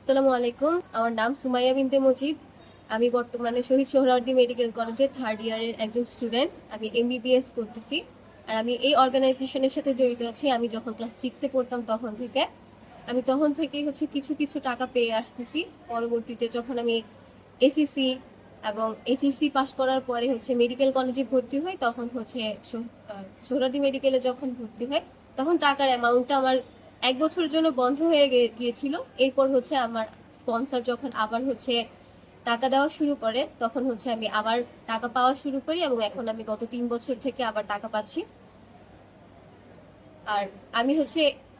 আসসালামু আলাইকুম। আমার নাম সুমাইয়া বিনতে মুজিব। আমি বর্তমানে শহীদ সোহরাওয়ার্দী মেডিকেল কলেজে থার্ড ইয়ারের একজন স্টুডেন্ট। আমি এমবিবিএস করতেছি। আর আমি এই অর্গানাইজেশনের সাথে জড়িত আছি আমি যখন ক্লাস 6-এ পড়তাম তখন থেকে। আমি তখন থেকেই কিছু কিছু টাকা পেয়ে আসতেছি। পরবর্তীতে যখন আমি এসএসসি এবং এইচএসসি পাস করার পরে মেডিকেল কলেজে ভর্তি হই, তখন সোহরাওয়ার্দী মেডিকেলে যখন ভর্তি হয় তখন টাকার অ্যামাউন্টটা আমার 1 বছরের জন্য বন্ধ হয়ে গিয়েছিল। এরপর আমার স্পন্সর যখন আবার টাকা দেওয়া শুরু করে, তখন আমি আবার টাকা পাওয়া শুরু করি এবং এখন আমি গত 3 বছর থেকে আবার টাকা পাচ্ছি। আর আমি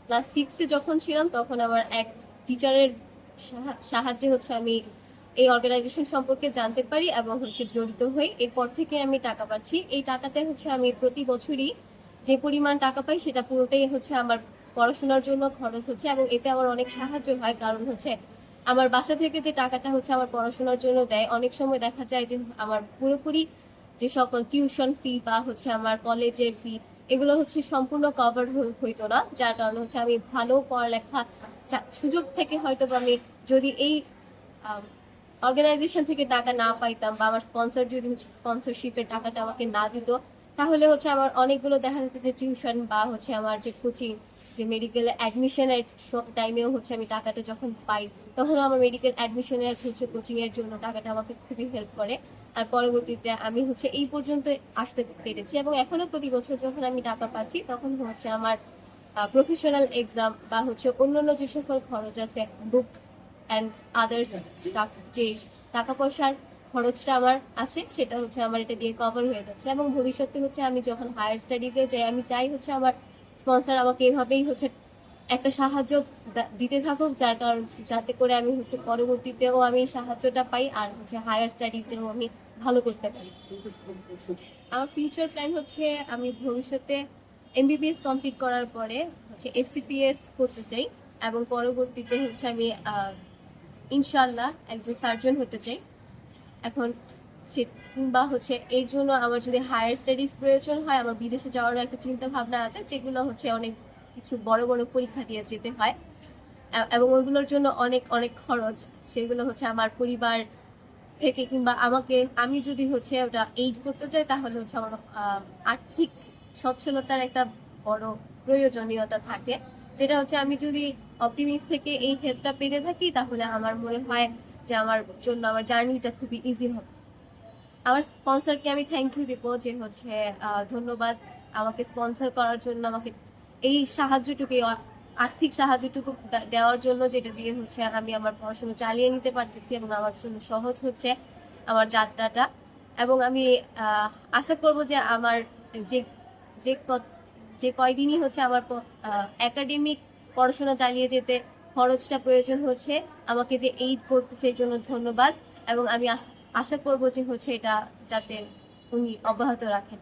ক্লাস 6-এ যখন ছিলাম তখন আমার এক টিচারের সাহায্যে আমি এই অর্গানাইজেশন সম্পর্কে জানতে পারি এবং জড়িত হই। এরপর থেকে আমি টাকা পাচ্ছি। এই টাকাতে আমি প্রতি বছরই যে পরিমাণ টাকা পাই সেটা পুরোটাই আমার পড়াশোনার জন্য খরচ হচ্ছে এবং এতে আমার অনেক সাহায্য হয়। কারণ আমার বাসা থেকে যে টাকাটা আমার পড়াশোনার জন্য দেয়, অনেক সময় দেখা যায় যে আমার পুরোপুরি যে সকল টিউশন ফি বা আমার কলেজের ফি, এগুলো সম্পূর্ণ কভার হইতো না। যার কারণে আমি ভালো পড়ালেখা সুযোগ থেকে হয়তো আমি যদি এই অর্গানাইজেশন থেকে টাকা না পাইতাম বা আমার স্পন্সর যদি স্পন্সরশিপের টাকাটা আমাকে না দিত, তাহলে আমার অনেকগুলো দেখা যেত যে টিউশন বা আমার যে কোচিং, যে মেডিকেল অ্যাডমিশনের টাইমেও আমি টাকাটা যখন পাই, তখন আমার মেডিকেল অ্যাডমিশনের কোচিং এর জন্য টাকাটা আমাকে খুবই হেল্প করে। আর পরবর্তীতে আমি এই পর্যন্ত আসতে পেরেছি এবং এখনো প্রতি বছর যখন আমি টাকা পাচ্ছি তখন আমার প্রফেশনাল এক্সাম বা অন্যান্য যে সকল খরচ আছে, বুক অ্যান্ড আদার্স স্টাফ, যে টাকা পয়সার খরচটা আমার আছে সেটা আমার এটা দিয়ে কভার হয়ে যাচ্ছে। এবং ভবিষ্যতে আমি যখন হায়ার স্টাডিজে যাই, আমি চাই আমার স্পন্সর আমাকে এভাবেই একটা সাহায্য দিতে থাকুক, যার কারণ যাতে করে আমি পরবর্তীতেও আমি সাহায্যটা পাই আর হায়ার স্টাডিজেও আমি ভালো করতে পারি। আমার ফিউচার প্ল্যান আমি ভবিষ্যতে এমবিবিএস কমপ্লিট করার পরে এফসিপিএস করতে চাই এবং পরবর্তীতে আমি ইনশাল্লাহ একজন সার্জন হতে চাই। এখন কিংবা এর জন্য আমার যদি হায়ার স্টাডিজ প্রয়োজন হয়, আমার বিদেশে যাওয়ারও একটা চিন্তা ভাবনা আছে, যেগুলো অনেক কিছু বড় বড় পরীক্ষা দিয়ে যেতে হয় এবং ওইগুলোর জন্য অনেক অনেক খরচ। সেগুলো আমার পরিবার থেকে কিংবা আমি যদি ওটা এইড করতে চাই, তাহলে আমার আর্থিক সচ্ছলতার একটা বড় প্রয়োজনীয়তা থাকে, যেটা আমি যদি অপটিমিস্ট থেকে এই হেল্পটা পেতে থাকি, তাহলে আমার মনে হয় যে আমার জন্য আমার জার্নিটা খুবই ইজি হবে। আমার স্পন্সরকে আমি থ্যাংক ইউ দিব যে ধন্যবাদ আমাকে স্পন্সর করার জন্য, আমাকে এই সাহায্যটুকু, আর্থিক সাহায্যটুকু দেওয়ার জন্য, যেটা দিয়ে আমি আমার পড়াশোনা চালিয়ে নিতে পারতেছি এবং আমার জন্য সহজ হচ্ছে আমার যাত্রাটা। এবং আমি আশা করব যে আমার যে যে যে কয়দিনই আমার একাডেমিক পড়াশোনা চালিয়ে যেতে খরচটা প্রয়োজন হচ্ছে, আমাকে যে এইড করতেছে এই জন্য ধন্যবাদ। এবং আমি আশা করব যে এটা যাতে উনি অব্যাহত রাখেন।